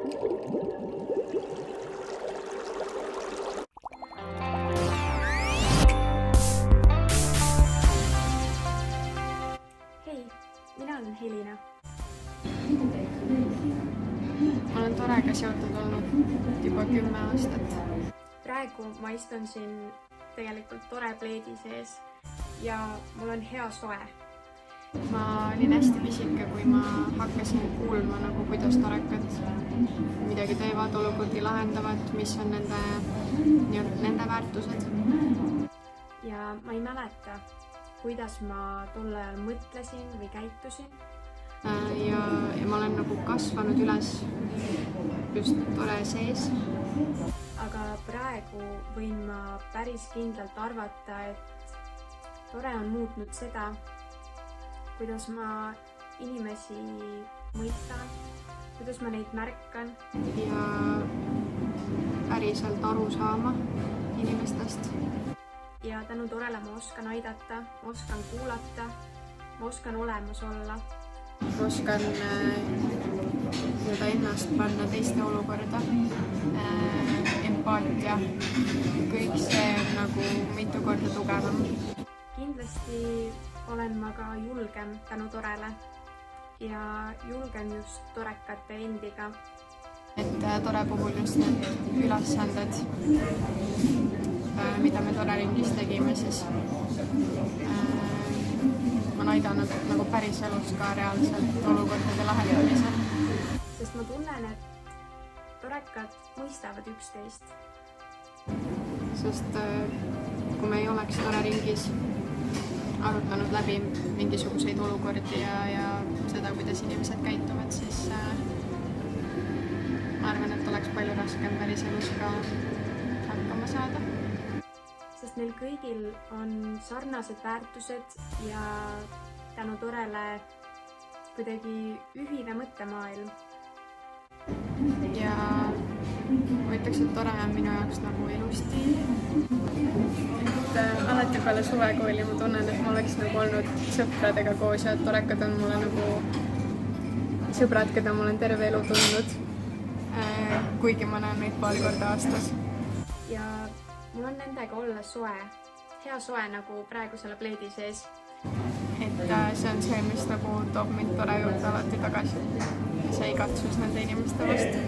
Hei, mina olen Helina. Ma olen Torega seotud olnud juba 10 aastat. Praegu ma istun siin tegelikult tore pleedi sees ja mul on hea soe. Ma olin hästi pisike, kui ma hakkasin kuulma, kuidas torekad midagi teevad, olukordi lahendavad, mis on nende väärtused. Ja ma ei mäleta, kuidas ma tol ajal mõtlesin või käitusin. Ja ma olen kasvanud üles just tore sees. Aga praegu võin ma päris kindlalt arvata, et tore on muutnud seda, kuidas ma inimesi mõistan, kuidas ma neid märkan. Ja päriselt aru saama inimestest. Ja tänu torele ma oskan aidata, ma oskan kuulata, ma oskan olemas olla. Ma oskan ennast panna teiste olukorda, empaatia, kõik see on mitu korda tugevam. Kindlasti olen ma ka julgem tänu torele ja julgem just torekate endiga. Et tore puhul just need ülesanded, mida me toreringis tegime, siis on aidanud päris elus ka reaalselt olukordade lahendamisel. Sest ma tunnen, et torekad mõistavad üksteist. Sest kui me ei oleks toreringis arutanud läbi mingisuguseid olukordi ja seda, kuidas inimesed käituvad, siis ma arvan, et oleks palju raskem päris elus ka hakkama saada. Sest meil kõigil on sarnased väärtused ja tänu torele kuidagi ühine mõttemaailm. Ja ma ütleks, et tore on minu jaoks elustiil. Alati peale suvekooli ma tunnen, et ma oleks olnud sõpradega koos ja torekad on mulle sõbrad, keda ma olen terve elu tundnud. Kuigi ma näen neid paar korda aastas. Ja mul on nendega olla soe, hea soe nagu praegu selle pleedi sees. Et see on see, mis toob mind tore juurde alati tagasi. See igatsus nende inimeste vastu.